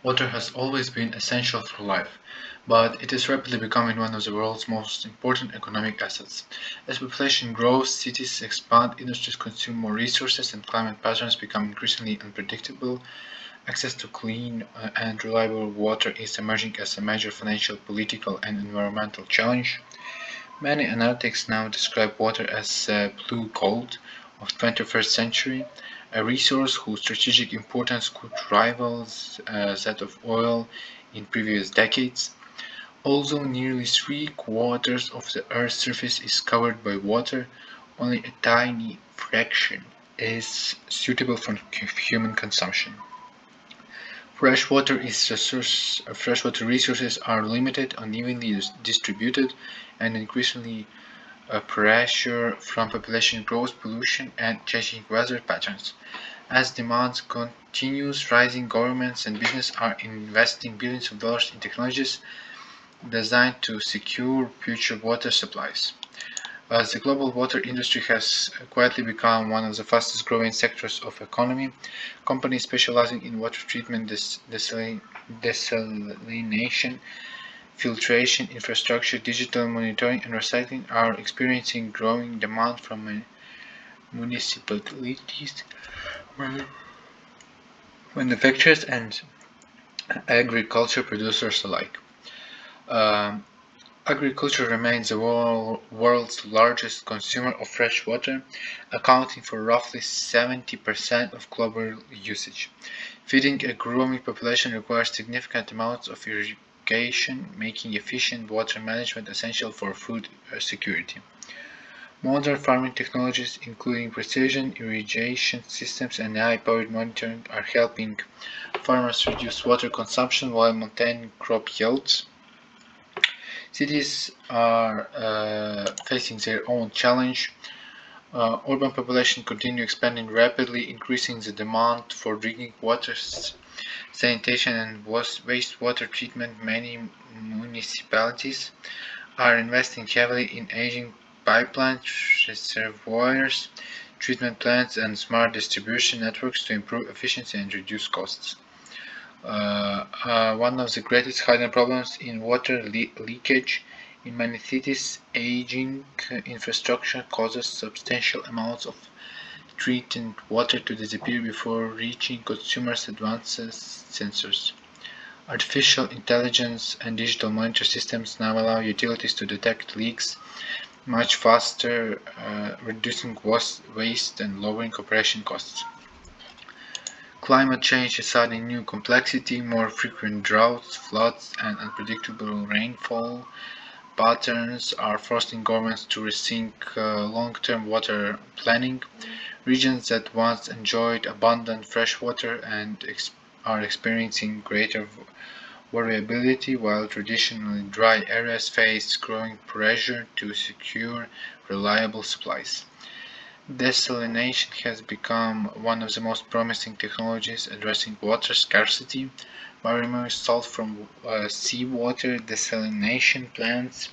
Water has always been essential for life, but it is rapidly becoming one of the world's most important economic assets. As population grows, cities expand, industries consume more resources, and climate patterns become increasingly unpredictable, access to clean and reliable water is emerging as a major financial, political, and environmental challenge. Many analytics now describe water as blue gold of the 21st century, a resource whose strategic importance could rival that of oil in previous decades. Although nearly three-quarters of the Earth's surface is covered by water, only a tiny fraction is suitable for human consumption. Freshwater resources are limited, unevenly distributed, and increasingly pressure from population growth, pollution, and changing weather patterns. As demand continues rising, governments and business are investing billions of dollars in technologies designed to secure future water supplies. The global water industry has quietly become one of the fastest growing sectors of economy. Companies specializing in water treatment, desalination, filtration infrastructure, digital monitoring, and recycling are experiencing growing demand from municipalities, manufacturers, and agriculture producers alike. Um, Agriculture remains the world's largest consumer of fresh water, accounting for roughly 70% of global usage. Feeding a growing population requires significant amounts of irrigation, making efficient water management essential for food security. Modern farming technologies, including precision irrigation systems and AI-powered monitoring, are helping farmers reduce water consumption while maintaining crop yields. Cities are facing their own challenge. Urban population continue expanding rapidly, increasing the demand for drinking water, sanitation, and wastewater treatment. Many municipalities are investing heavily in aging pipelines, reservoirs, treatment plants, and smart distribution networks to improve efficiency and reduce costs. One of the greatest hidden problems in water leakage in many cities, aging infrastructure causes substantial amounts of treated water to disappear before reaching consumers' advanced sensors. Artificial intelligence and digital monitor systems now allow utilities to detect leaks much faster, reducing waste and lowering operation costs. Climate change is adding new complexity, more frequent droughts, floods, and unpredictable rainfall patterns are forcing governments to rethink long-term water planning. Regions that once enjoyed abundant fresh water are experiencing greater variability, while traditionally dry areas face growing pressure to secure reliable supplies. Desalination has become one of the most promising technologies addressing water scarcity. By removing salt from seawater, desalination plants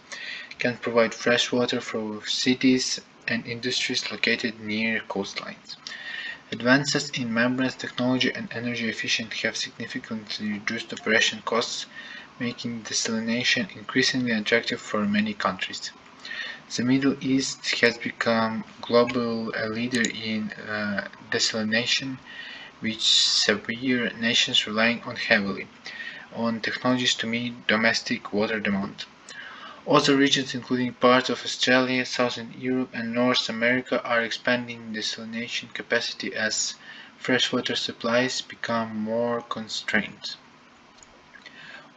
can provide fresh water for cities and industries located near coastlines. Advances in membranes technology and energy efficiency have significantly reduced operation costs, making desalination increasingly attractive for many countries. The Middle East has become global a leader in desalination, with several nations relying on heavily on technologies to meet domestic water demand. Other regions, including parts of Australia, Southern Europe, and North America, are expanding desalination capacity as freshwater supplies become more constrained.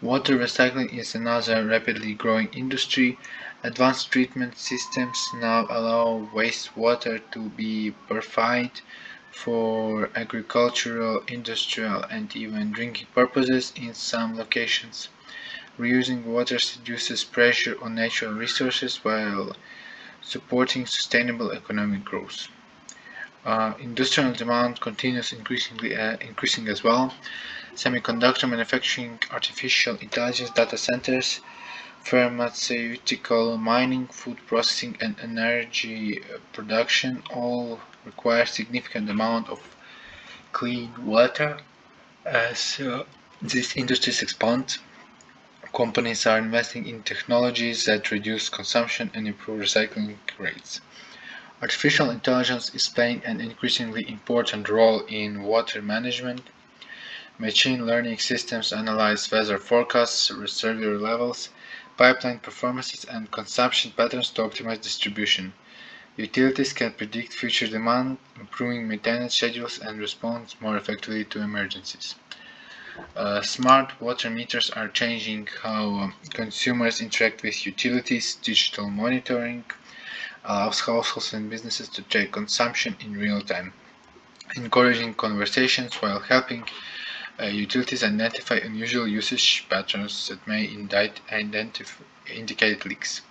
Water recycling is another rapidly growing industry. Advanced treatment systems now allow wastewater to be purified for agricultural, industrial, and even drinking purposes in some locations. Reusing water reduces pressure on natural resources while supporting sustainable economic growth. Industrial demand continues increasing as well. Semiconductor manufacturing, artificial intelligence data centers, pharmaceutical mining, food processing, and energy production all require significant amount of clean water. As these industries expand, companies are investing in technologies that reduce consumption and improve recycling rates. Artificial intelligence is playing an increasingly important role in water management. Machine learning systems analyze weather forecasts, reservoir levels, pipeline performances, and consumption patterns to optimize distribution. Utilities can predict future demand, improving maintenance schedules, and respond more effectively to emergencies. Smart water meters are changing how consumers interact with utilities. Digital monitoring allows households and businesses to track consumption in real time, encouraging conversations while helping utilities identify unusual usage patterns that may indicate leaks.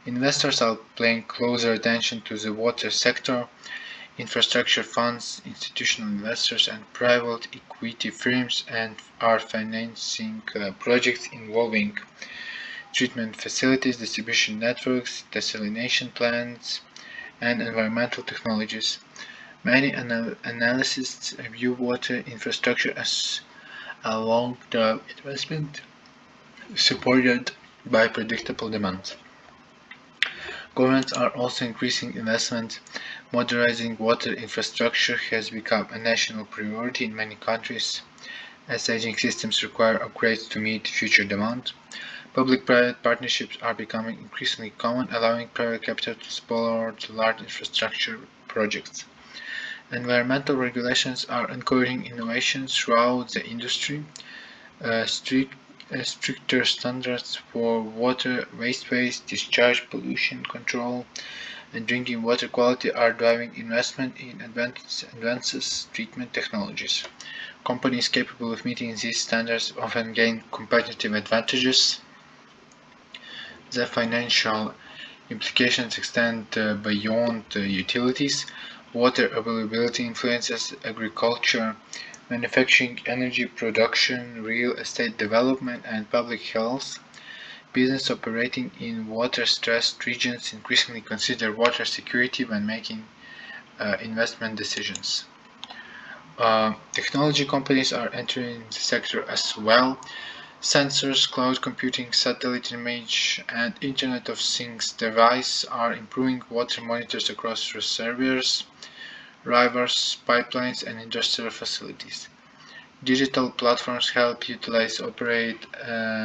Investors are paying closer attention to the water sector. Infrastructure funds, institutional investors, and private equity firms are financing projects involving treatment facilities, distribution networks, desalination plants, and environmental technologies. Many analysts view water infrastructure as a long-term investment supported by predictable demand. Governments are also increasing investment. Modernizing water infrastructure has become a national priority in many countries, as aging systems require upgrades to meet future demand. Public-private partnerships are becoming increasingly common, allowing private capital to support large infrastructure projects. Environmental regulations are encouraging innovation throughout the industry. Stricter standards for water, wasteways, discharge, pollution control, and drinking water quality are driving investment in advanced treatment technologies. Companies capable of meeting these standards often gain competitive advantages. The financial implications extend beyond utilities. Water availability influences agriculture, manufacturing, energy production, real estate development, and public health. Businesses operating in water-stressed regions increasingly consider water security when making investment decisions. Technology companies are entering the sector as well. Sensors, cloud computing, satellite image, and Internet of Things devices are improving water monitors across reservoirs, rivers, pipelines, and industrial facilities. Digital platforms help utilities operate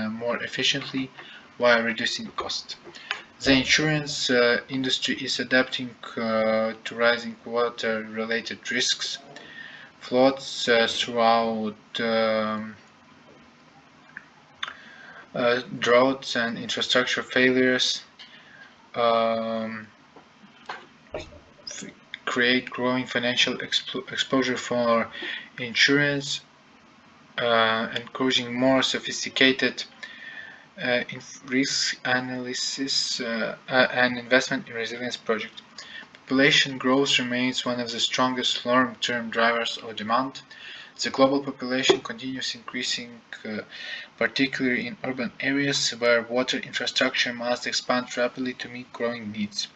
more efficiently while reducing cost. The insurance industry is adapting to rising water-related risks. Floods throughout droughts and infrastructure failures um, create growing financial exposure for insurance, encouraging more sophisticated risk analysis and investment in resilience projects. Population growth remains one of the strongest long-term drivers of demand. The global population continues increasing, particularly in urban areas where water infrastructure must expand rapidly to meet growing needs.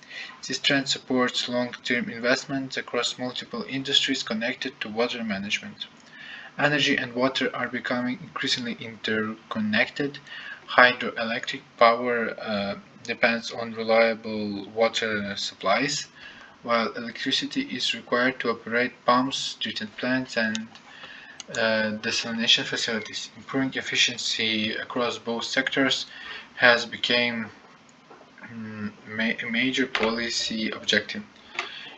This trend supports long-term investments across multiple industries connected to water management. Energy and water are becoming increasingly interconnected. Hydroelectric power depends on reliable water supplies, while electricity is required to operate pumps, treatment plants, and desalination facilities. Improving efficiency across both sectors has become a major policy objective.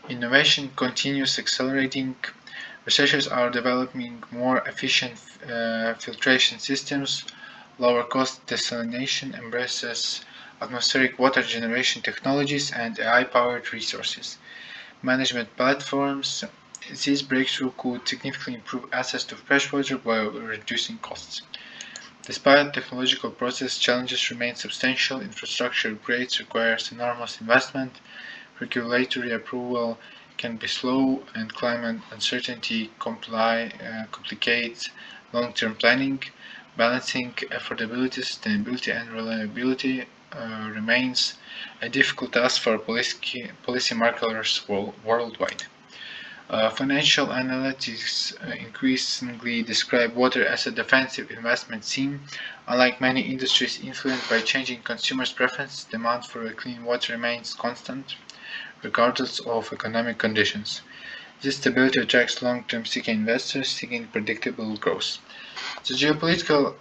Innovation continues accelerating. Researchers are developing more efficient filtration systems, lower cost desalination, embraces atmospheric water generation technologies, and AI-powered resources management platforms. This breakthrough could significantly improve access to fresh water while reducing costs. Despite technological process challenges remain substantial, infrastructure upgrades requires enormous investment, regulatory approval can be slow, and climate uncertainty complicates long-term planning. Balancing affordability, sustainability, and reliability remains a difficult task for policymakers worldwide. Financial analysts increasingly describe water as a defensive investment theme. Unlike many industries influenced by changing consumers' preferences, demand for clean water remains constant, regardless of economic conditions. This stability attracts long-term seeking investors seeking predictable growth. The geopolitical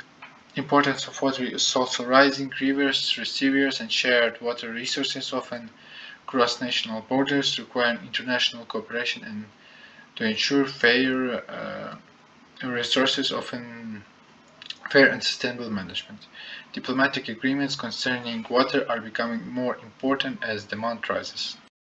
importance of water is also rising. Rivers, reservoirs, and shared water resources often cross national borders, requiring international cooperation and to ensure resources often fair and sustainable management. Diplomatic agreements concerning water are becoming more important as demand rises.